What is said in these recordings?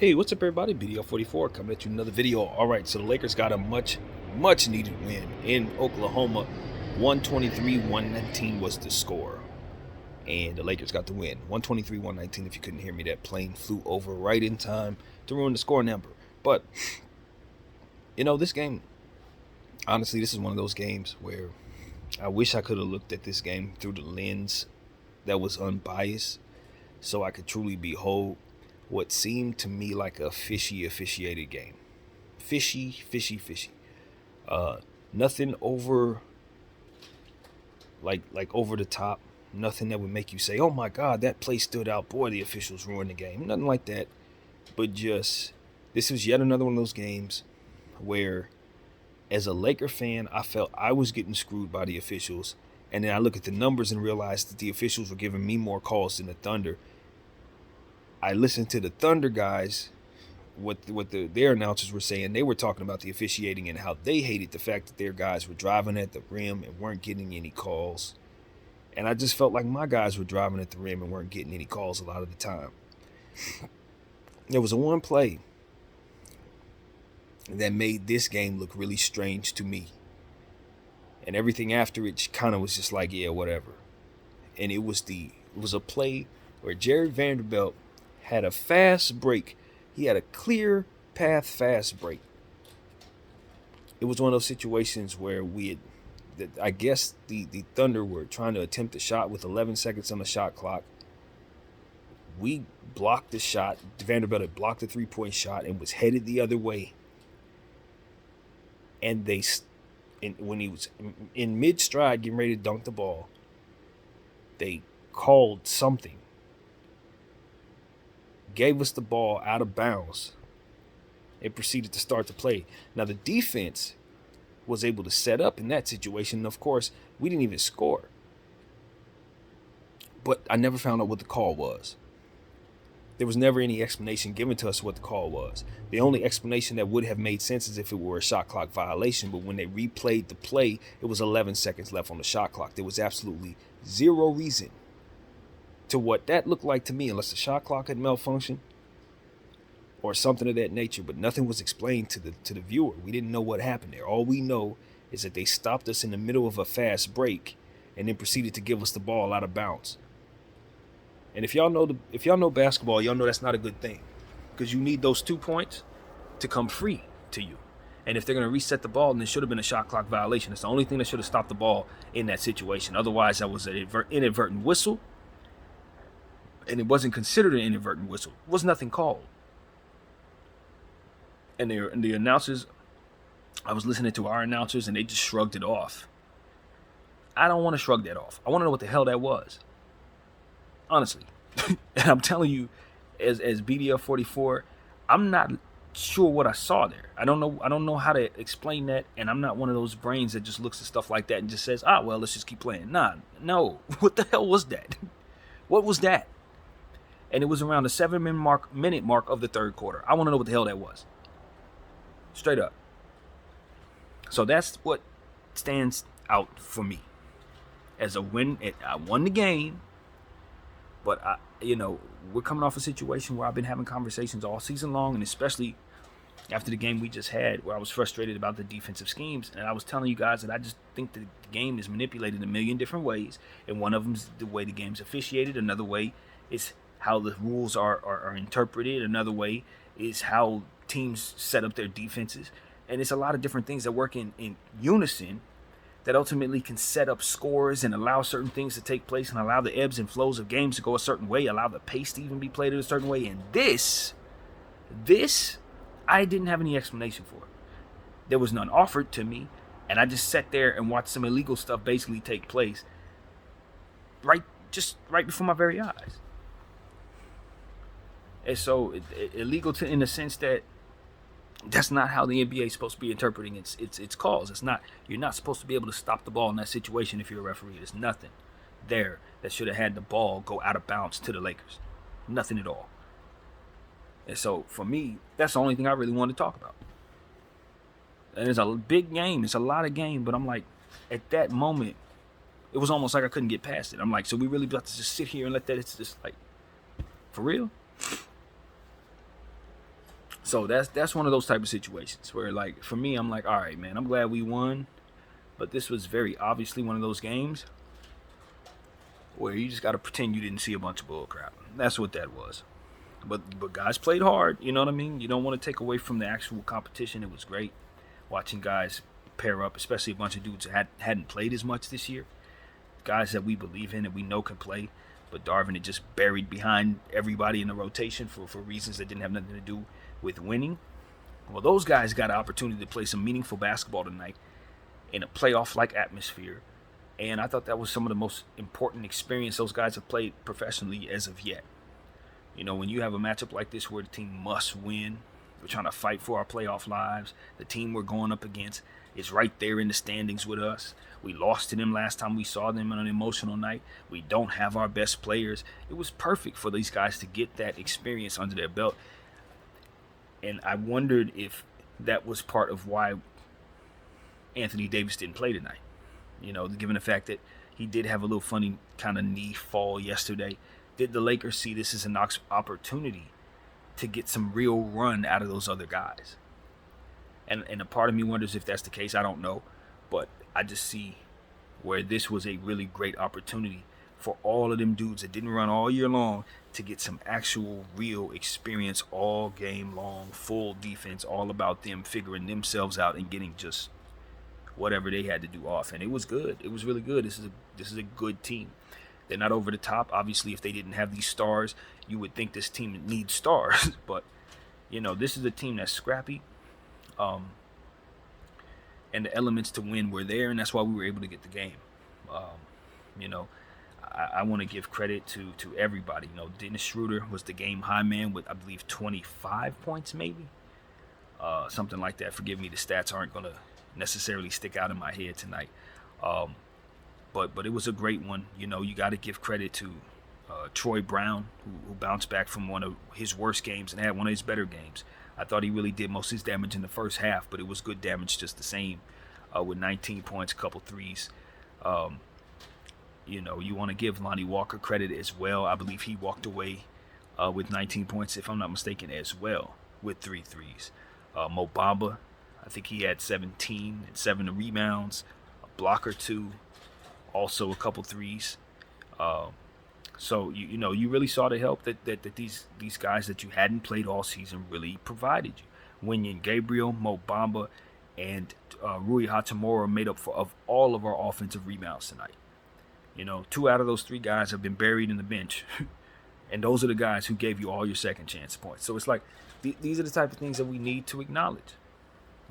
Hey, what's up, everybody? BDL44 coming at you another video. All right, so the Lakers got a much needed win in Oklahoma. 123-119 was the score, and the Lakers got the win. 123-119. If you couldn't hear me, that plane flew over right in time to ruin the score number. But this game, honestly, this is one of those games where I wish I could have looked at this game through the lens that was unbiased, so I could truly behold what seemed to me like a fishy officiated game. Fishy. Nothing over like over the top. Nothing that would make you say, "Oh my God, that play stood out. Boy, the officials ruined the game." Nothing like that. But just this was yet another one of those games where, as a Laker fan, I felt I was getting screwed by the officials, and then I look at the numbers and realize that the officials were giving me more calls than the Thunder. I listened to the Thunder guys, their announcers were saying. They were talking about the officiating and how they hated the fact that their guys were driving at the rim and weren't getting any calls. And I just felt like my guys were driving at the rim and weren't getting any calls a lot of the time. There was one play that made this game look really strange to me. And everything after it kind of was just like, yeah, whatever. And it was a play where Jared Vanderbilt had a fast break. He had a clear path fast break. It was one of those situations where I guess the Thunder were trying to attempt a shot with 11 seconds on the shot clock. We blocked the shot. Vanderbilt had blocked the 3-point shot and was headed the other way. And when he was in mid-stride getting ready to dunk the ball, they called something. Gave us the ball out of bounds. It proceeded to start the play. Now, the defense was able to set up in that situation. And of course, we didn't even score. But I never found out what the call was. There was never any explanation given to us what the call was. The only explanation that would have made sense is if it were a shot clock violation. But when they replayed the play, it was 11 seconds left on the shot clock. There was absolutely zero reason to what that looked like to me, unless the shot clock had malfunctioned or something of that nature. But nothing was explained to the viewer. We didn't know what happened there. All we know is that they stopped us in the middle of a fast break and then proceeded to give us the ball out of bounds. And if y'all know basketball, y'all know that's not a good thing, because you need those 2 points to come free to you. And if they're going to reset the ball, then it should have been a shot clock violation. It's the only thing that should have stopped the ball in that situation. Otherwise, that was an inadvertent whistle. And it wasn't considered an inadvertent whistle. It was nothing called. And the announcers, I was listening to our announcers, and they just shrugged it off. I don't want to shrug that off. I want to know what the hell that was. Honestly. And I'm telling you, as BDL44, I'm not sure what I saw there. I don't know how to explain that, and I'm not one of those brains that just looks at stuff like that and just says, well, let's just keep playing. No. What the hell was that? What was that? And it was around the 7-minute mark of the third quarter. I want to know what the hell that was. Straight up. So that's what stands out for me as a win. I won the game, but we're coming off a situation where I've been having conversations all season long, and especially after the game we just had, where I was frustrated about the defensive schemes. And I was telling you guys that I just think the game is manipulated a million different ways, and one of them is the way the game's officiated. Another way is how the rules are interpreted. Another way is how teams set up their defenses. And it's a lot of different things that work in unison that ultimately can set up scores and allow certain things to take place and allow the ebbs and flows of games to go a certain way, allow the pace to even be played in a certain way. And this, I didn't have any explanation for. There was none offered to me, and I just sat there and watched some illegal stuff basically take place right before my very eyes. And so illegal in the sense that that's not how the NBA is supposed to be interpreting its calls. It's not. You're not supposed to be able to stop the ball in that situation if you're a referee. There's nothing there that should have had the ball go out of bounds to the Lakers. Nothing at all. And so for me, that's the only thing I really wanted to talk about. And it's a big game. It's a lot of game. But I'm like, at that moment, it was almost like I couldn't get past it. I'm like, so we really about to just sit here and let that? It's just like, for real? So that's one of those type of situations where, like, for me, I'm like, all right, man, I'm glad we won, but this was very obviously one of those games where you just got to pretend you didn't see a bunch of bull crap. That's what that was. But guys played hard. You know what I mean? You don't want to take away from the actual competition. It was great watching guys pair up, especially a bunch of dudes that hadn't played as much this year. Guys that we believe in and we know can play. But Darvin had just buried behind everybody in the rotation for reasons that didn't have nothing to do with winning. Well, those guys got an opportunity to play some meaningful basketball tonight in a playoff-like atmosphere. And I thought that was some of the most important experience those guys have played professionally as of yet. You know, when you have a matchup like this where the team must win, we're trying to fight for our playoff lives. The team we're going up against is right there in the standings with us. We lost to them last time we saw them on an emotional night. We don't have our best players. It was perfect for these guys to get that experience under their belt. And I wondered if that was part of why Anthony Davis didn't play tonight. You know, given the fact that he did have a little funny kind of knee fall yesterday. Did the Lakers see this as an opportunity to get some real run out of those other guys? And a part of me wonders if that's the case. I don't know. But I just see where this was a really great opportunity for all of them dudes that didn't run all year long to get some actual real experience all game long, full defense, all about them figuring themselves out and getting just whatever they had to do off. And it was good. It was really good. This is a good team. They're not over the top. Obviously, if they didn't have these stars, you would think this team needs stars. But, you know, this is a team that's scrappy. And the elements to win were there, and that's why we were able to get the game. You know, I want to give credit to everybody. You know, Dennis Schroeder was the game high man with, I believe, 25 points maybe. Something like that. Forgive me, the stats aren't going to necessarily stick out in my head tonight. But it was a great one. You know, you got to give credit to Troy Brown, who bounced back from one of his worst games and had one of his better games. I thought he really did most of his damage in the first half, but it was good damage just the same, with 19 points, a couple threes. You know, you want to give Lonnie Walker credit as well. I believe he walked away with 19 points, if I'm not mistaken, as well, with 3 threes. Mo Bamba, I think he had 17 and 7 rebounds, a block or 2, also a couple threes. So you know you really saw the help that these guys that you hadn't played all season really provided you. Wenyen Gabriel, Mo Bamba, and Rui Hachimura made up of all of our offensive rebounds tonight. You know, 2 out of those 3 guys have been buried in the bench, and those are the guys who gave you all your second chance points. So it's like these are the type of things that we need to acknowledge.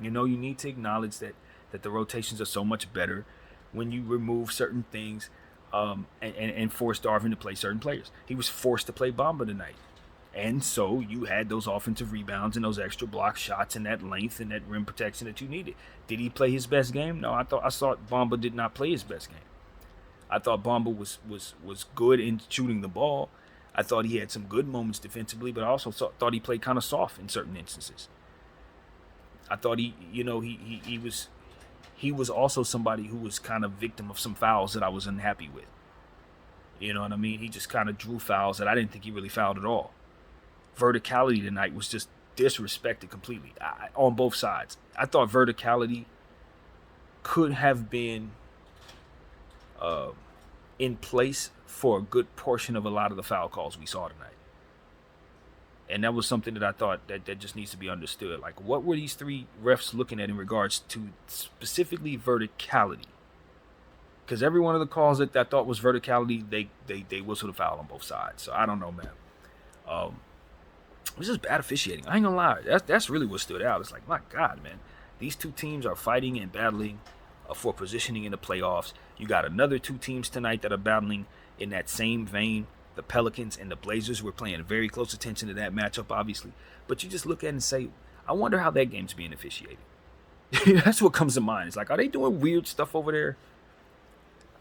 You know, you need to acknowledge that the rotations are so much better when you remove certain things. And forced Darvin to play certain players. He was forced to play Bamba tonight. And so you had those offensive rebounds and those extra block shots and that length and that rim protection that you needed. Did he play his best game? No, I thought Bamba did not play his best game. I thought Bamba was good in shooting the ball. I thought he had some good moments defensively, but I also thought he played kind of soft in certain instances. I thought he was also somebody who was kind of victim of some fouls that I was unhappy with. You know what I mean? He just kind of drew fouls that I didn't think he really fouled at all. Verticality tonight was just disrespected completely on both sides. I thought verticality could have been in place for a good portion of a lot of the foul calls we saw tonight. And that was something that I thought that just needs to be understood. Like, what were these 3 refs looking at in regards to specifically verticality? Because every one of the calls that I thought was verticality, they whistled a foul on both sides. So I don't know, man. It was just bad officiating. I ain't gonna lie. That's really what stood out. It's like, my God, man. These 2 teams are fighting and battling for positioning in the playoffs. You got another 2 teams tonight that are battling in that same vein. The Pelicans and the Blazers. We're paying very close attention to that matchup, obviously. But you just look at it and say, I wonder how that game's being officiated. That's what comes to mind. It's like, are they doing weird stuff over there?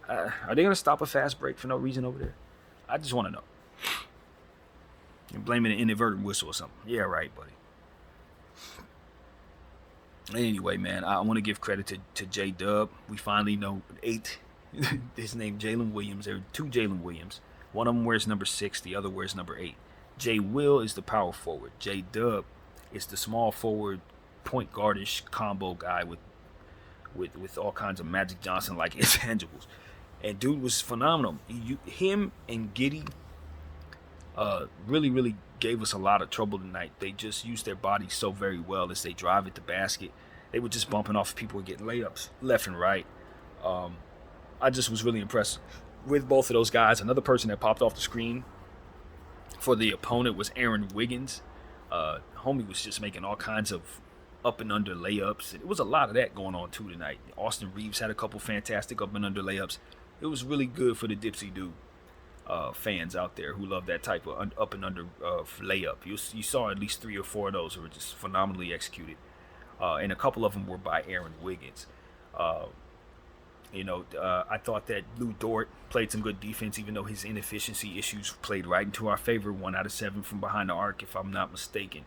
Are they going to stop a fast break for no reason over there? I just want to know. You're blaming an inadvertent whistle or something. Yeah, right, buddy. Anyway, man, I want to give credit to J-Dub. We finally know 8. His name, Jalen Williams. There are 2 Jalen Williams. One of them wears number 6. The other wears number 8. J. Will is the power forward. J-Dub It's the small forward point guardish combo guy with all kinds of Magic Johnson like intangibles. And dude was phenomenal. Him and Giddy really gave us a lot of trouble tonight. They just used their bodies so very well as they drive at the basket. They were just bumping off people and getting layups left and right. I just was really impressed with both of those guys. Another person that popped off the screen for the opponent was Aaron Wiggins. Homie was just making all kinds of up and under layups. It was a lot of that going on too tonight. Austin Reeves had a couple fantastic up and under layups. It was really good for the Dipsy Dude fans out there who love that type of up and under layup. You saw at least 3 or 4 of those that were just phenomenally executed. And a couple of them were by Aaron Wiggins. I thought that Lou Dort played some good defense, even though his inefficiency issues played right into our favor. 1 out of 7 from behind the arc, if I'm not mistaken.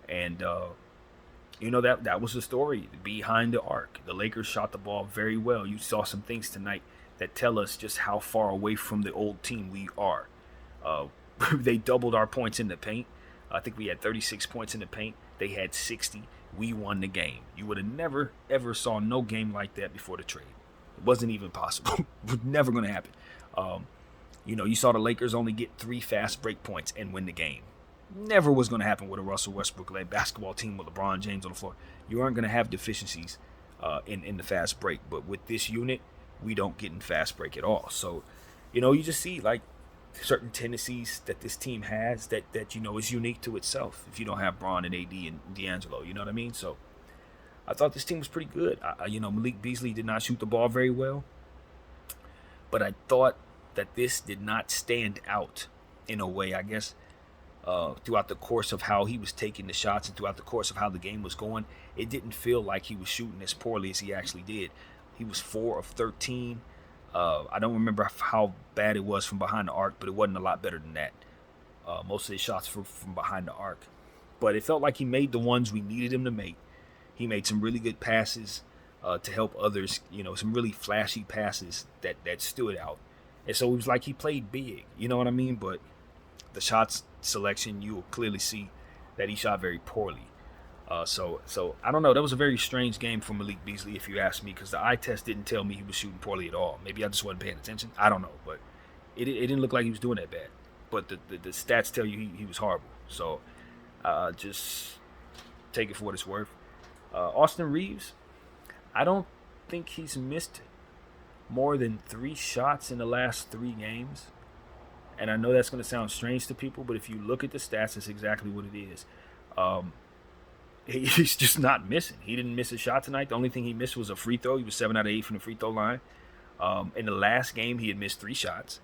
And, that was the story behind the arc. The Lakers shot the ball very well. You saw some things tonight that tell us just how far away from the old team we are. They doubled our points in the paint. I think we had 36 points in the paint. They had 60. We won the game. You would have never, ever saw no game like that before the trade. It wasn't even possible. Never going to happen. You saw the Lakers only get 3 fast break points and win the game. Never was going to happen with a Russell Westbrook-led basketball team with LeBron James on the floor. You aren't going to have deficiencies in the fast break. But with this unit, we don't get in fast break at all. So, you just see like certain tendencies that this team has that is unique to itself. If you don't have Bron and AD and D'Angelo, you know what I mean? So I thought this team was pretty good. Malik Beasley did not shoot the ball very well, but I thought that this did not stand out in a way, I guess, throughout the course of how he was taking the shots and throughout the course of how the game was going. It didn't feel like he was shooting as poorly as he actually did. He was 4 of 13. I don't remember how bad it was from behind the arc, but it wasn't a lot better than that. Most of his shots were from behind the arc. But it felt like he made the ones we needed him to make. He made some really good passes to help others, some really flashy passes that stood out. And so it was like he played big, you know what I mean? But the shots selection, you will clearly see that he shot very poorly. So I don't know. That was a very strange game for Malik Beasley, if you ask me, because the eye test didn't tell me he was shooting poorly at all. Maybe I just wasn't paying attention. I don't know, but it didn't look like he was doing that bad. But the stats tell you he was horrible. So just take it for what it's worth. Austin Reeves, I don't think he's missed more than 3 shots in the last 3 games. And I know that's going to sound strange to people, but if you look at the stats, that's exactly what it is. He's just not missing. He didn't miss a shot tonight. The only thing he missed was a free throw. He was 7 out of 8 from the free throw line. In the last game, he had missed 3 shots.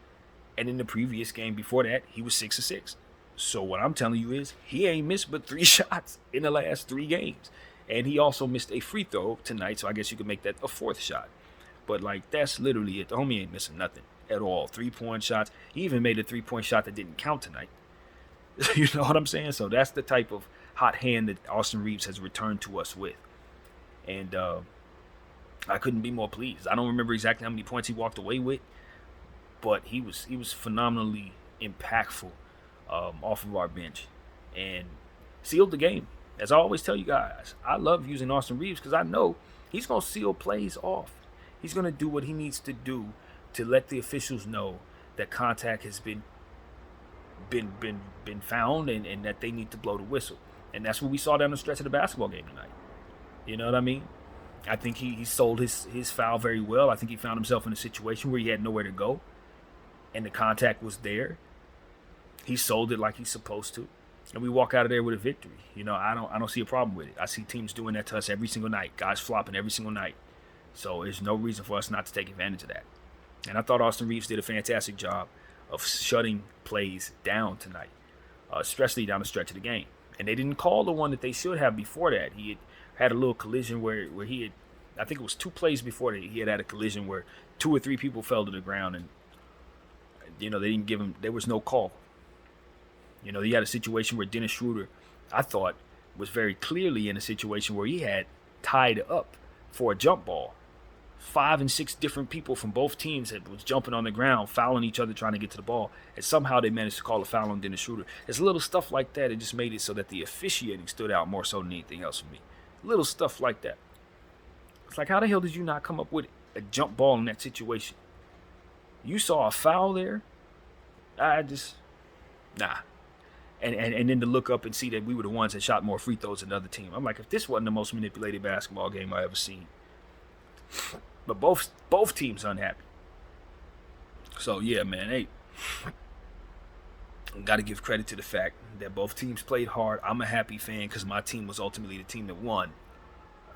And in the previous game before that, he was 6 of 6. So what I'm telling you is he ain't missed but 3 shots in the last 3 games. And he also missed a free throw tonight, so I guess you could make that a 4th shot. But, that's literally it. The homie ain't missing nothing at all. 3-point shots. He even made a 3-point shot that didn't count tonight. You know what I'm saying? So that's the type of hot hand that Austin Reeves has returned to us with. And I couldn't be more pleased. I don't remember exactly how many points he walked away with, but he was phenomenally impactful off of our bench and sealed the game. As I always tell you guys, I love using Austin Reeves because I know he's going to seal plays off. He's going to do what he needs to do to let the officials know that contact has been found and that they need to blow the whistle. And that's what we saw down the stretch of the basketball game tonight. You know what I mean? I think he sold his foul very well. I think he found himself in a situation where he had nowhere to go, and the contact was there. He sold it like he's supposed to, and we walk out of there with a victory. I don't see a problem with it. I see teams doing that to us every single night. Guys flopping every single night. So there's no reason for us not to take advantage of that. And I thought Austin Reeves did a fantastic job of shutting plays down tonight, especially down the stretch of the game. And they didn't call the one that they should have before that. He had a little collision where he had, I think it was 2 plays before that, he had a collision where 2 or 3 people fell to the ground, and they didn't give him, there was no call. He had a situation where Dennis Schroeder, I thought, was very clearly in a situation where he had tied up for a jump ball. 5 and 6 different people from both teams that was jumping on the ground, fouling each other, trying to get to the ball, and somehow they managed to call a foul on Dennis Schroeder. It's little stuff like that. It just made it so that the officiating stood out more so than anything else for me. Little stuff like that. It's like, how the hell did you not come up with a jump ball in that situation? You saw a foul there. Nah. And then to look up and see that we were the ones that shot more free throws than the other team. I'm like, if this wasn't the most manipulated basketball game I ever seen. But both teams unhappy. So yeah, man, hey, got to give credit to the fact that both teams played hard. I'm a happy fan because my team was ultimately the team that won.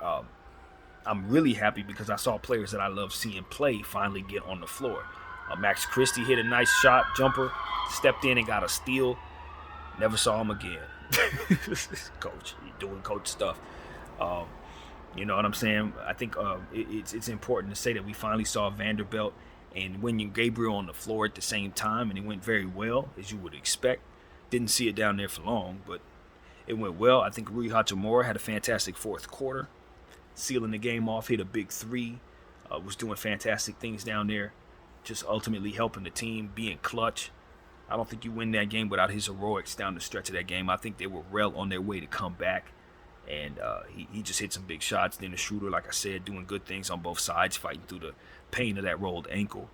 I'm really happy because I saw players that I love seeing play finally get on the floor. Max Christie hit a nice shot, jumper, stepped in and got a steal. Never saw him again. Coach, doing coach stuff. You know what I'm saying? I think it's important to say that we finally saw Vanderbilt and Wenyen Gabriel on the floor at the same time, and it went very well, as you would expect. Didn't see it down there for long, but it went well. I think Rui Hachimura had a fantastic fourth quarter, sealing the game off, hit a big three, was doing fantastic things down there, just ultimately helping the team, being clutch. I don't think you win that game without his heroics down the stretch of that game. I think they were well on their way to come back. And he just hit some big shots. Then the Schroeder, like I said, doing good things on both sides, fighting through the pain of that rolled ankle.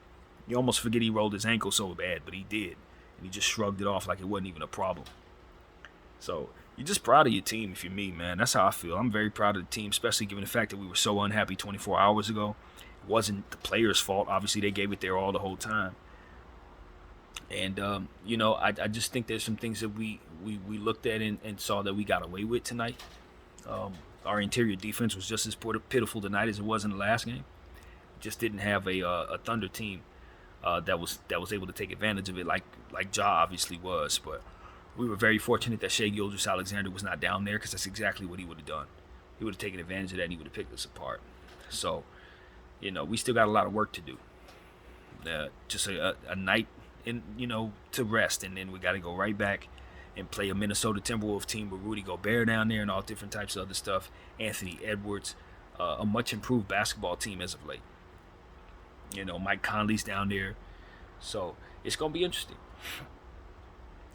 You almost forget he rolled his ankle so bad, but he did. And he just shrugged it off like it wasn't even a problem. So you're just proud of your team if you're me, man. That's how I feel. I'm very proud of the team, especially given the fact that we were so unhappy 24 hours ago. It wasn't the players' fault. Obviously, they gave it their all the whole time. And, you know, I just think there's some things that we looked at and saw that we got away with tonight. Our interior defense was just as pitiful tonight as it was in the last game. Just didn't have a Thunder team that was able to take advantage of it like Ja obviously was. But we were very fortunate that Shai Gilgeous-Alexander was not down there because that's exactly what he would have done. He would have taken advantage of that and he would have picked us apart. So, you know, we still got a lot of work to do. Just a night, to rest, and then we got to go right back and play a Minnesota Timberwolves team with Rudy Gobert down there and all different types of other stuff. Anthony Edwards, a much improved basketball team as of late. You know, Mike Conley's down there. So it's going to be interesting.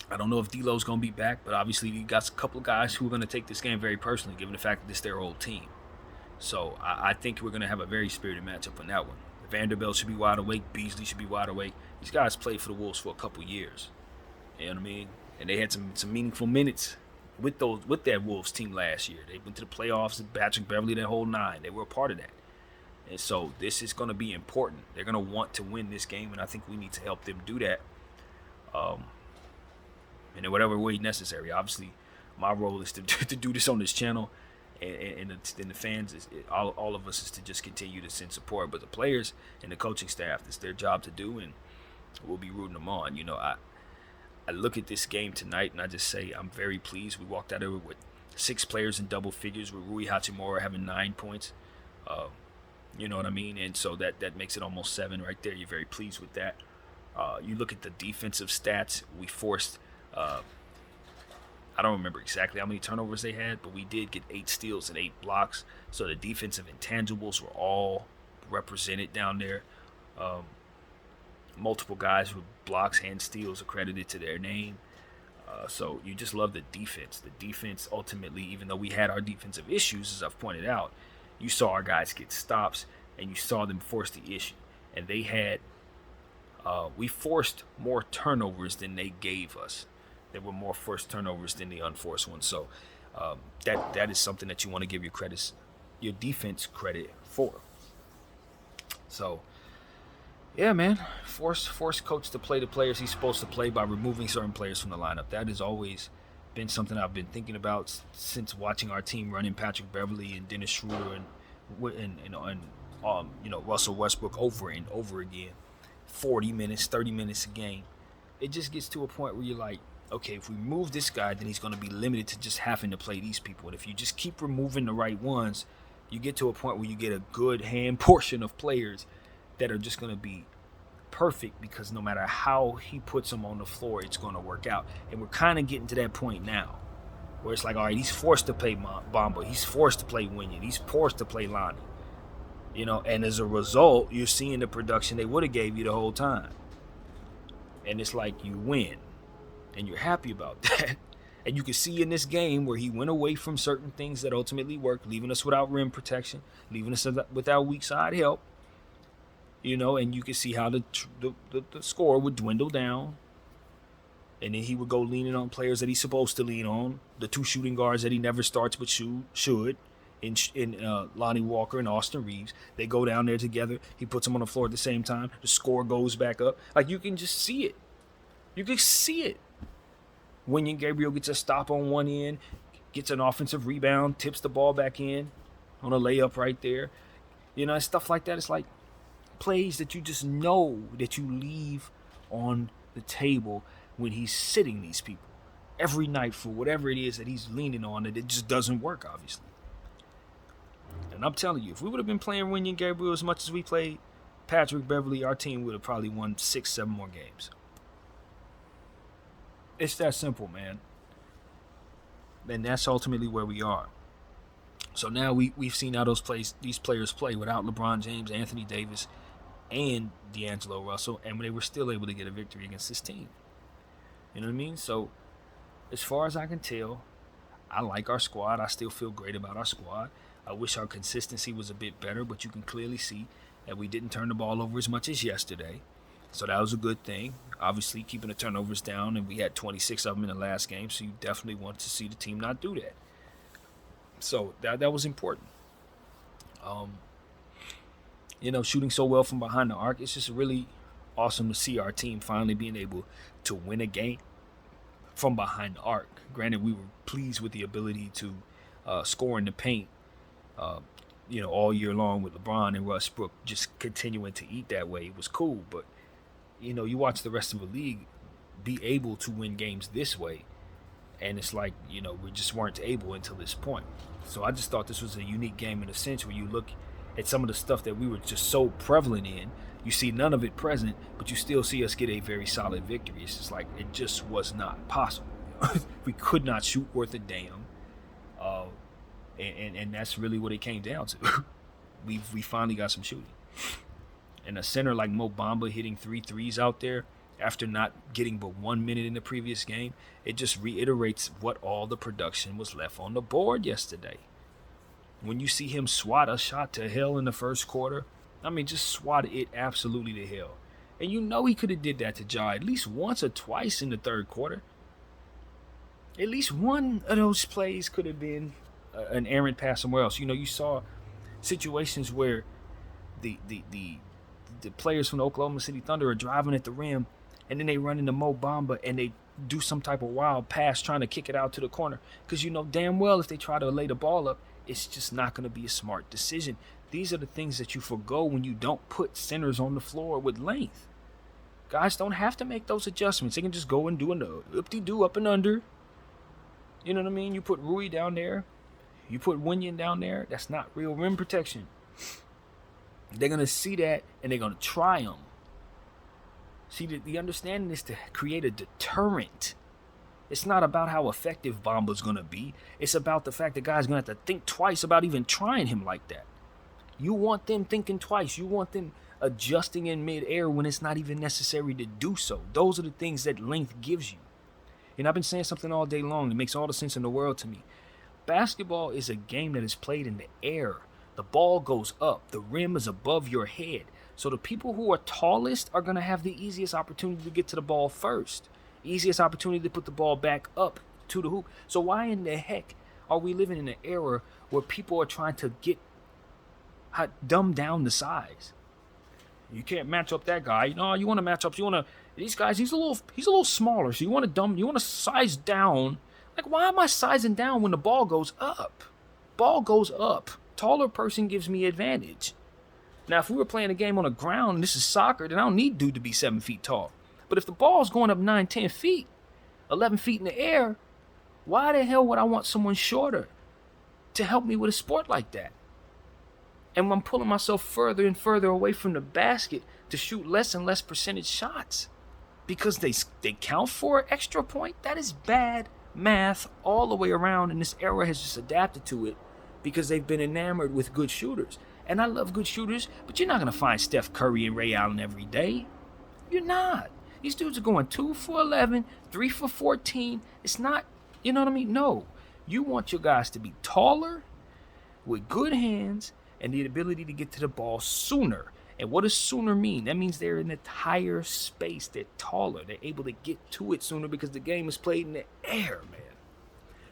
I don't know if D'Lo's going to be back, but obviously you got a couple of guys who are going to take this game very personally, given the fact that it's their old team. So I think we're going to have a very spirited matchup on that one. Vanderbilt should be wide awake. Beasley should be wide awake. These guys played for the Wolves for a couple years. You know what I mean? And they had some meaningful minutes with that Wolves team last year. They went to the playoffs, Patrick Beverley, that whole nine. They were a part of that. And so this is going to be important. They're going to want to win this game, and I think we need to help them do that. And in whatever way necessary. Obviously, my role is to do this on this channel, and the fans, all of us, is to just continue to send support. But the players and the coaching staff, it's their job to do, and we'll be rooting them on. You know, I look at this game tonight and I just say I'm very pleased. We walked out of it with 6 players in double figures, with Rui Hachimura having 9 points. You know what I mean? And so that makes it almost 7 right there. You're very pleased with that. You look at the defensive stats. We forced, I don't remember exactly how many turnovers they had, but we did get 8 steals and 8 blocks. So the defensive intangibles were all represented down there. Multiple guys with blocks and steals accredited to their name. So you just love the defense. The defense, ultimately, even though we had our defensive issues, as I've pointed out, you saw our guys get stops and you saw them force the issue. And they had, we forced more turnovers than they gave us. There were more forced turnovers than the unforced ones. So that is something that you want to give your defense credit for. So, yeah, man, force coach to play the players he's supposed to play by removing certain players from the lineup. That has always been something I've been thinking about since watching our team running Patrick Beverley and Dennis Schroeder and Russell Westbrook over and over again, 40 minutes, 30 minutes a game. It just gets to a point where you're like, okay, if we remove this guy, then he's going to be limited to just having to play these people. And if you just keep removing the right ones, you get to a point where you get a good hand portion of players that are just going to be perfect, because no matter how he puts them on the floor, it's going to work out. And we're kind of getting to that point now where it's like, all right, he's forced to play Bamba. He's forced to play Wenyen. He's forced to play Lonnie. And as a result, you're seeing the production they would have gave you the whole time. And it's like you win, and you're happy about that. And you can see in this game where he went away from certain things that ultimately worked, leaving us without rim protection, leaving us without weak side help. And you can see how the score would dwindle down. And then he would go leaning on players that he's supposed to lean on. The two shooting guards that he never starts but should. In Lonnie Walker and Austin Reeves. They go down there together. He puts them on the floor at the same time. The score goes back up. Like, you can just see it. You can see it. Wenyen Gabriel gets a stop on one end, gets an offensive rebound, tips the ball back in on a layup right there. And stuff like that. It's like plays that you just know that you leave on the table when he's sitting these people every night for whatever it is that he's leaning on, and it just doesn't work, obviously. And I'm telling you, if we would have been playing Wenyen Gabriel as much as we played Patrick Beverley, our team would have probably won 6-7 more games. It's that simple, man. And that's ultimately where we are. So now we've seen how these players play without LeBron James, Anthony Davis, and D'Angelo Russell, and they were still able to get a victory against this team. You know what I mean? So as far as I can tell, I like our squad. I still feel great about our squad. I wish our consistency was a bit better, but you can clearly see that we didn't turn the ball over as much as yesterday. So that was a good thing. Obviously, keeping the turnovers down, and we had 26 of them in the last game, so you definitely want to see the team not do that. So that was important. Shooting so well from behind the arc, it's just really awesome to see our team finally being able to win a game from behind the arc. Granted, we were pleased with the ability to score in the paint, all year long with LeBron and Westbrook just continuing to eat that way. It was cool, but you watch the rest of the league be able to win games this way, and it's like, we just weren't able until this point. So I just thought this was a unique game in a sense where you look at some of the stuff that we were just so prevalent in. You see none of it present, but you still see us get a very solid victory. It's just like it just was not possible. We could not shoot worth a damn, and that's really what it came down to. We finally got some shooting. And a center like Mo Bamba hitting 3 threes out there after not getting but 1 minute in the previous game, it just reiterates what all the production was left on the board yesterday. When you see him swat a shot to hell in the first quarter, just swat it absolutely to hell. And he could have did that to Ja at least once or twice in the third quarter. At least one of those plays could have been an errant pass somewhere else. You saw situations where the players from the Oklahoma City Thunder are driving at the rim, and then they run into Mo Bamba and they do some type of wild pass trying to kick it out to the corner. Because damn well if they try to lay the ball up, it's just not going to be a smart decision. These are the things that you forgo when you don't put centers on the floor with length. Guys don't have to make those adjustments. They can just go and do an up-de-doo up and under. You know what I mean? You put Rui down there. You put Wenyen down there. That's not real rim protection. They're going to see that, and they're going to try them. See, the understanding is to create a deterrent. It's not about how effective Bamba's going to be. It's about the fact that guys are going to have to think twice about even trying him like that. You want them thinking twice. You want them adjusting in midair when it's not even necessary to do so. Those are the things that length gives you. And I've been saying something all day long that makes all the sense in the world to me. Basketball is a game that is played in the air. The ball goes up. The rim is above your head. So the people who are tallest are going to have the easiest opportunity to get to the ball first. Easiest opportunity to put the ball back up to the hoop. So why in the heck are we living in an era where people are trying to dumb down the size? You can't match up that guy. No, you want to match up. These guys. He's a little smaller. So you want to size down. Like, why am I sizing down when the ball goes up? Ball goes up. Taller person gives me advantage. Now, if we were playing a game on the ground and this is soccer, then I don't need dude to be 7 feet tall. But if the ball's going up 9, 10 feet, 11 feet in the air, why the hell would I want someone shorter to help me with a sport like that? And I'm pulling myself further and further away from the basket to shoot less and less percentage shots because they count for an extra point. That is bad math all the way around, and this era has just adapted to it because they've been enamored with good shooters. And I love good shooters, but you're not going to find Steph Curry and Ray Allen every day. You're not. These dudes are going 2 for 11, 3 for 14. It's not, you know what I mean? No. You want your guys to be taller, with good hands, and the ability to get to the ball sooner. And what does sooner mean? That means they're in a higher space. They're taller. They're able to get to it sooner because the game is played in the air, man.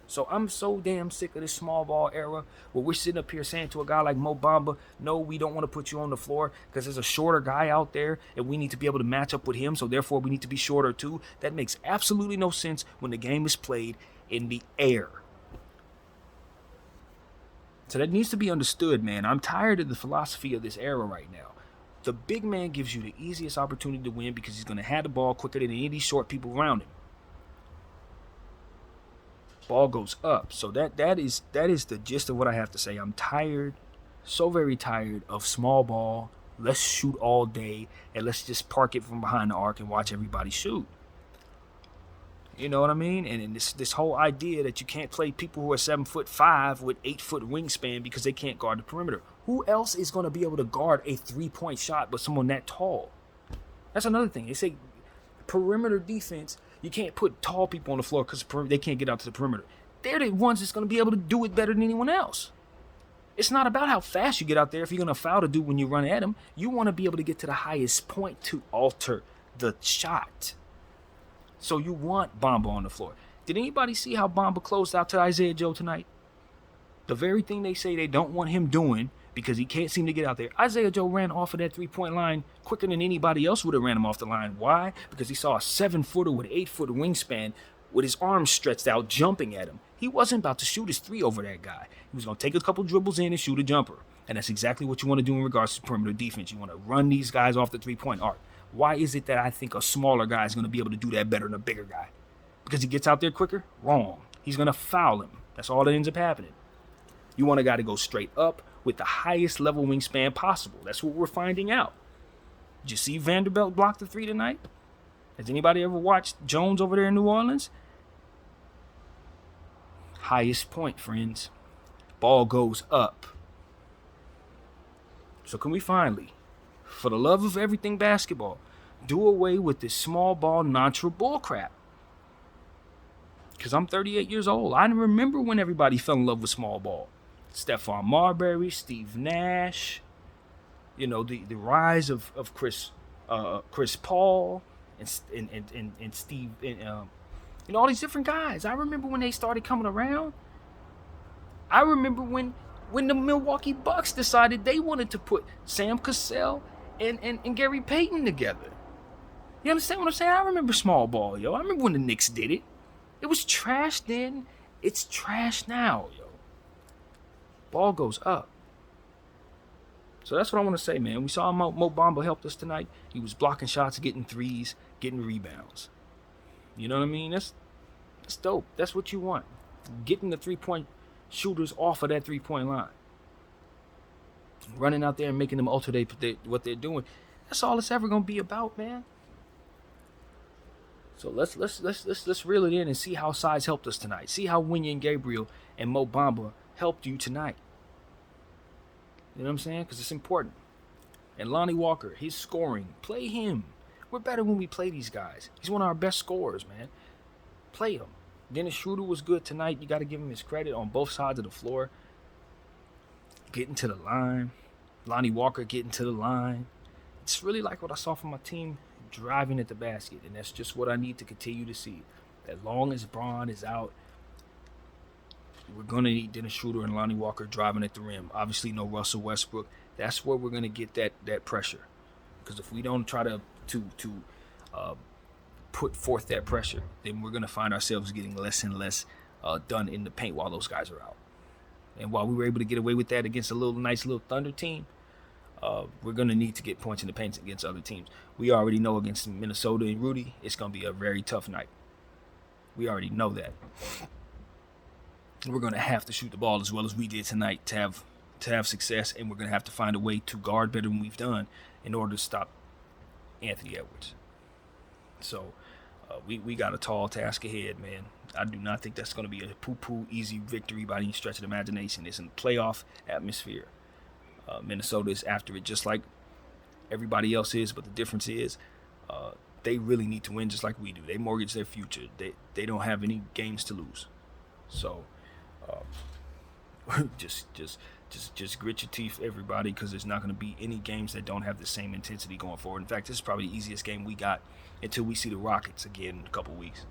So I'm so damn sick of this small ball era where we're sitting up here saying to a guy like Mo Bamba, no, we don't want to put you on the floor because there's a shorter guy out there and we need to be able to match up with him, so therefore we need to be shorter too. That makes absolutely no sense when the game is played in the air. So that needs to be understood, man. I'm tired of the philosophy of this era right now. The big man gives you the easiest opportunity to win because he's going to have the ball quicker than any of these short people around him. Ball goes up. So that is the gist of what I have to say. I'm tired, so very tired of small ball. Let's shoot all day and let's just park it from behind the arc and watch everybody shoot. You know what I mean? And this whole idea that you can't play people who are 7'5" with 8-foot wingspan because they can't guard the perimeter. Who else is going to be able to guard a 3-point shot but someone that tall? That's another thing. They say perimeter defense. You can't put tall people on the floor because they can't get out to the perimeter. They're the ones that's going to be able to do it better than anyone else. It's not about how fast you get out there if you're going to foul the dude when you run at him. You want to be able to get to the highest point to alter the shot. So you want Bamba on the floor. Did anybody see how Bamba closed out to Isaiah Joe tonight? The very thing they say they don't want him doing because he can't seem to get out there. Isaiah Joe ran off of that 3-point line quicker than anybody else would have ran him off the line. Why? Because he saw a 7-footer with 8-foot wingspan with his arms stretched out jumping at him. He wasn't about to shoot his 3 over that guy. He was going to take a couple dribbles in and shoot a jumper. And that's exactly what you want to do in regards to perimeter defense. You want to run these guys off the 3-point arc. Why is it that I think a smaller guy is going to be able to do that better than a bigger guy? Because he gets out there quicker? Wrong. He's going to foul him. That's all that ends up happening. You want a guy to go straight up with the highest level wingspan possible. That's what we're finding out. Did you see Vanderbilt block the 3 tonight? Has anybody ever watched Jones over there in New Orleans? Highest point, friends. Ball goes up. So can we finally, for the love of everything basketball, do away with this small ball nontra bullcrap? Because I'm 38 years old. I remember when everybody fell in love with small ball. Stephon Marbury, Steve Nash, you know, the rise of Chris Paul and Steve, and, you know, all these different guys. I remember when they started coming around. I remember when the Milwaukee Bucks decided they wanted to put Sam Cassell and Gary Payton together. You understand what I'm saying? I remember small ball, yo. I remember when the Knicks did it. It was trash then. It's trash now, yo. Ball goes up. So that's what I want to say, man. We saw Mo Bamba helped us tonight. He was blocking shots, getting threes, getting rebounds. You know what I mean? That's dope. That's what you want. Getting the 3-point shooters off of that 3-point line. Running out there and making them alter what they're doing. That's all it's ever going to be about, man. So let's reel it in and see how size helped us tonight. See how Wenyen Gabriel and Mo Bamba helped you tonight. You know what I'm saying? Because it's important. And Lonnie Walker, his scoring, play him. We're better when we play these guys. He's one of our best scorers, man. Play him. Dennis Schroeder was good tonight. You got to give him his credit on both sides of the floor. Getting to the line. Lonnie Walker getting to the line. It's really like what I saw from my team driving at the basket. And that's just what I need to continue to see. As long as Braun is out, we're going to need Dennis Schroeder and Lonnie Walker driving at the rim. Obviously, no Russell Westbrook. That's where we're going to get that pressure. Because if we don't try to put forth that pressure, then we're going to find ourselves getting less and less done in the paint while those guys are out. And while we were able to get away with that against a nice little Thunder team, we're going to need to get points in the paint against other teams. We already know against Minnesota and Rudy, it's going to be a very tough night. We already know that. We're going to have to shoot the ball as well as we did tonight to have success, and we're going to have to find a way to guard better than we've done in order to stop Anthony Edwards. So we got a tall task ahead, man. I do not think that's going to be a poo-poo easy victory by any stretch of the imagination. It's a playoff atmosphere. Minnesota is after it just like everybody else is, but the difference is they really need to win just like we do. They mortgage their future. They don't have any games to lose. So just grit your teeth, everybody, because there's not going to be any games that don't have the same intensity going forward. In fact, this is probably the easiest game we got until we see the Rockets again in a couple weeks,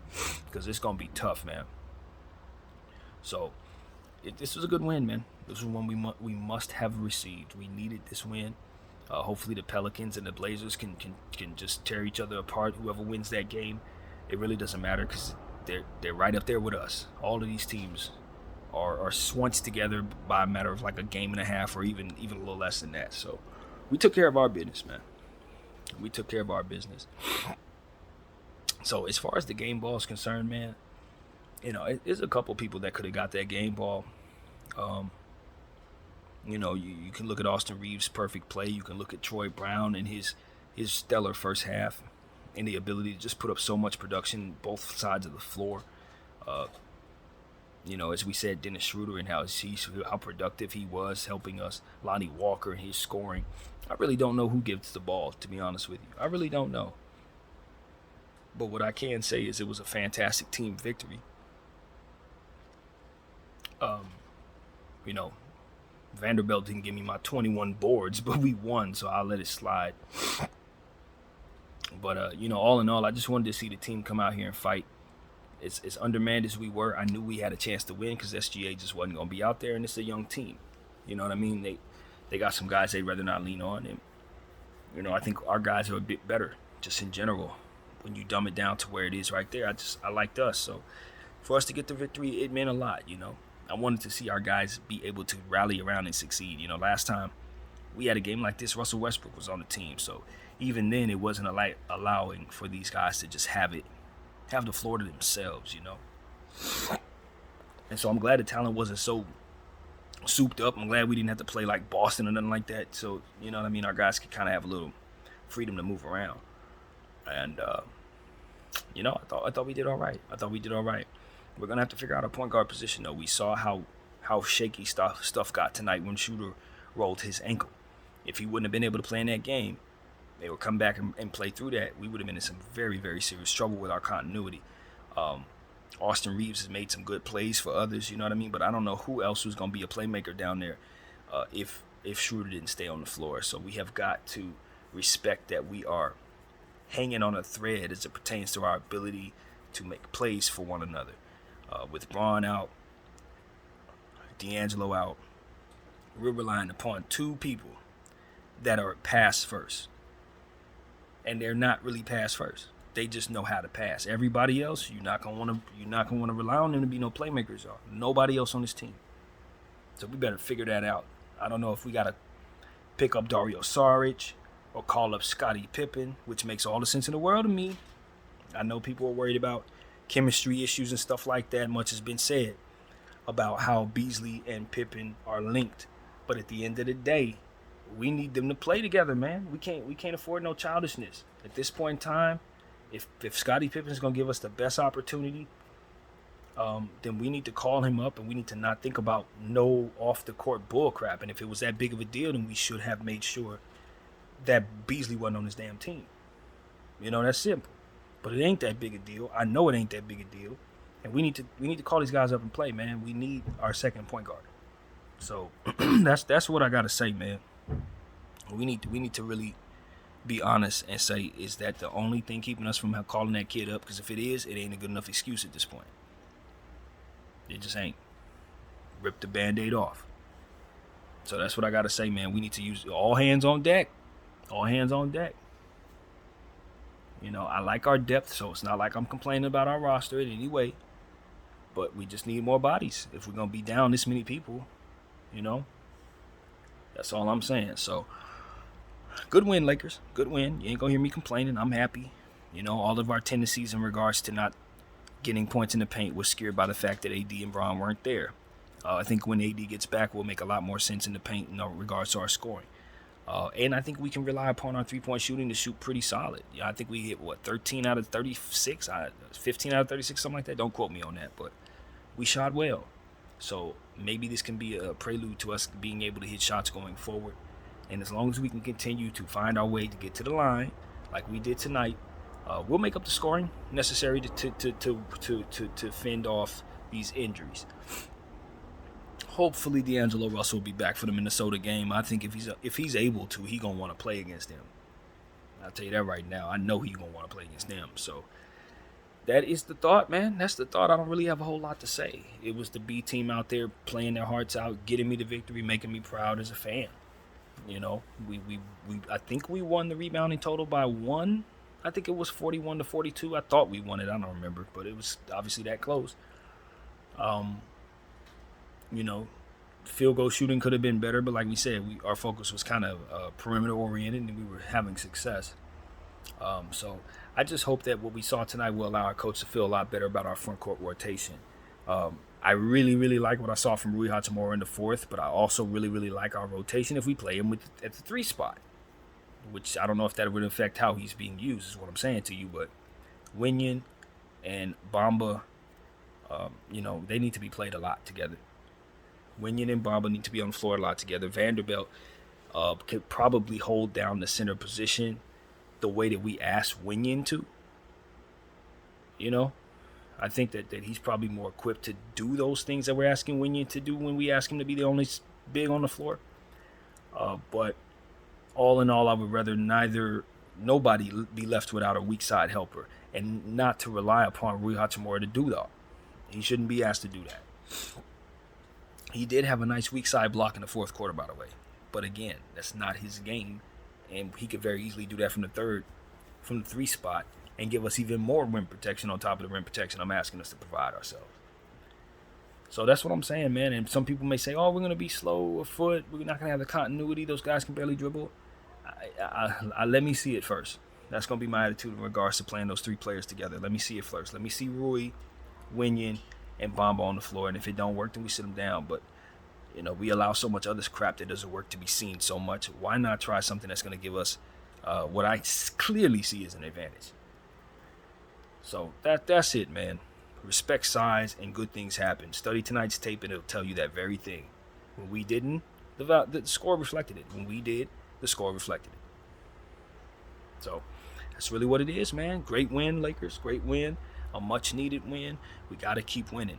because it's going to be tough, man. So this was a good win, man. This was one we must have received. We needed this win. Hopefully the Pelicans and the Blazers can just tear each other apart. Whoever wins that game, it really doesn't matter, because they're right up there with us. All of these teams are swanched together by a matter of like a game and a half, or even a little less than that. So we took care of our business, man. We took care of our business. So as far as the game ball is concerned, man, there's a couple people that could have got that game ball. You can look at Austin Reeves' perfect play. You can look at Troy Brown and his stellar first half, and the ability to just put up so much production both sides of the floor. As we said, Dennis Schroeder and how productive he was helping us. Lonnie Walker and his scoring. I really don't know who gives the ball, to be honest with you. I really don't know. But what I can say is it was a fantastic team victory. Vanderbilt didn't give me my 21 boards, but we won, so I'll let it slide. But, all in all, I just wanted to see the team come out here and fight. As undermanned as we were, I knew we had a chance to win, because SGA just wasn't going to be out there, and it's a young team. You know what I mean? They got some guys they'd rather not lean on. And, I think our guys are a bit better, just in general. When you dumb it down to where it is right there, I liked us. So for us to get the victory, it meant a lot, I wanted to see our guys be able to rally around and succeed. Last time we had a game like this, Russell Westbrook was on the team. So even then, it wasn't allowing for these guys to just have the floor to themselves, And so I'm glad the talent wasn't so souped up. I'm glad we didn't have to play like Boston or nothing like that. So, you know what I mean? Our guys could kind of have a little freedom to move around. And, I thought we did all right. We're going to have to figure out a point guard position, though. We saw how shaky stuff got tonight when Schroeder rolled his ankle. If he wouldn't have been able to play in that game, they would come back and play through that. We would have been in some very, very serious trouble with our continuity. Austin Reeves has made some good plays for others, you know what I mean? But I don't know who else was going to be a playmaker down there if Schroeder didn't stay on the floor. So we have got to respect that we are hanging on a thread as it pertains to our ability to make plays for one another. With Braun out, D'Angelo out, we're relying upon two people that are pass first. And they're not really pass first. They just know how to pass. Everybody else, you're not gonna want to rely on them to be no playmakers. Y'all. Nobody else on this team. So we better figure that out. I don't know if we gotta pick up Dario Saric or call up Scottie Pippen, which makes all the sense in the world to me. I know people are worried about chemistry issues and stuff like that. Much has been said about how Beasley and Pippen are linked, but at the end of the day, we need them to play together, man. We can't afford no childishness at this point in time. If Scottie Pippen is gonna give us the best opportunity, then we need to call him up, and we need to not think about no off the court bull crap. And if it was that big of a deal, then we should have made sure that Beasley wasn't on his damn team. That's simple. But it ain't that big a deal. I know it ain't that big a deal. And we need to call these guys up and play, man. We need our second point guard. So that's what I gotta say, man. We need to really be honest and say, is that the only thing keeping us from calling that kid up? Because if it is, it ain't a good enough excuse at this point. It just ain't. Rip the Band-Aid off. So that's what I gotta say, man. We need to use all hands on deck. All hands on deck. I like our depth, so it's not like I'm complaining about our roster in any way. But we just need more bodies if we're going to be down this many people, That's all I'm saying. So, good win, Lakers. Good win. You ain't going to hear me complaining. I'm happy. All of our tendencies in regards to not getting points in the paint was scared by the fact that AD and Braun weren't there. I think when AD gets back, we'll make a lot more sense in the paint in regards to our scoring. And I think we can rely upon our three-point shooting to shoot pretty solid. I think we hit, 13 out of 36? 15 out of 36, something like that. Don't quote me on that, but we shot well. So maybe this can be a prelude to us being able to hit shots going forward. And as long as we can continue to find our way to get to the line, like we did tonight, we'll make up the scoring necessary to fend off these injuries. Hopefully, D'Angelo Russell will be back for the Minnesota game. I think if he's able to, he gonna want to play against them. I'll tell you that right now. I know he's gonna want to play against them. So that is the thought, man. That's the thought. I don't really have a whole lot to say. It was the B team out there playing their hearts out, getting me the victory, making me proud as a fan. You know, we I think we won the rebounding total by 1. I think it was 41-42. I thought we won it. I don't remember, but it was obviously that close. You know, field goal shooting could have been better, but like we said, our focus was kind of perimeter oriented, and we were having success. So I just hope that what we saw tonight will allow our coach to feel a lot better about our front court rotation. I really, really like what I saw from Rui Hachimura in the fourth, but I also really, really like our rotation if we play him at the 3 spot, which I don't know if that would affect how he's being used, is what I'm saying to you. But Wenyen and Bamba, you know, they need to be played a lot together. Wenyen and Bamba need to be on the floor a lot together. Vanderbilt could probably hold down the center position the way that we asked Wenyen to. You know, I think that he's probably more equipped to do those things that we're asking Wenyen to do when we ask him to be the only big on the floor. But all in all, I would rather nobody be left without a weak side helper, and not to rely upon Rui Hachimura to do that. He shouldn't be asked to do that. He did have a nice weak side block in the fourth quarter, by the way. But again, that's not his game. And he could very easily do that from the 3 spot, and give us even more rim protection on top of the rim protection I'm asking us to provide ourselves. So that's what I'm saying, man. And some people may say, oh, we're going to be slow of foot. We're not going to have the continuity. Those guys can barely dribble. Let me see it first. That's going to be my attitude in regards to playing those 3 players together. Let me see it first. Let me see Rui, Wenyen, and Bamba on the floor. And if it don't work, then we sit them down. But, you know, we allow so much other crap that doesn't work to be seen so much. Why not try something that's going to give us what I clearly see as an advantage? So that's it, man. Respect size and good things happen. Study tonight's tape and it'll tell you that very thing. When we didn't, the score reflected it. When we did, the score reflected it. So that's really what it is, man. Great win, Lakers. Great win. A much-needed win. We got to keep winning.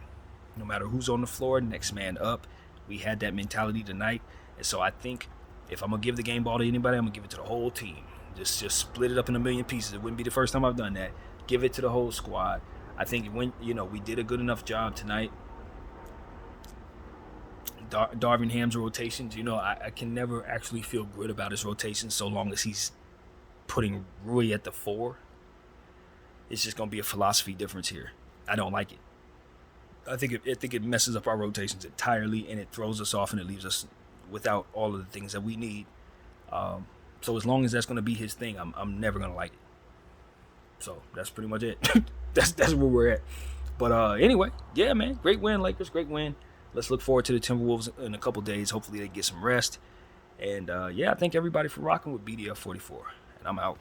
No matter who's on the floor, next man up. We had that mentality tonight. And so I think if I'm going to give the game ball to anybody, I'm going to give it to the whole team. Just split it up in a million pieces. It wouldn't be the first time I've done that. Give it to the whole squad. I think when we did a good enough job tonight. Darvin Ham's rotations, I can never actually feel good about his rotations so long as he's putting Rui at the 4. It's just going to be a philosophy difference here. I don't like it. I think it messes up our rotations entirely, and it throws us off, and it leaves us without all of the things that we need. So as long as that's going to be his thing, I'm never going to like it. So that's pretty much it. that's where we're at. But anyway, yeah, man, great win, Lakers, great win. Let's look forward to the Timberwolves in a couple days. Hopefully they get some rest. And I thank everybody for rocking with BDF 44. And I'm out.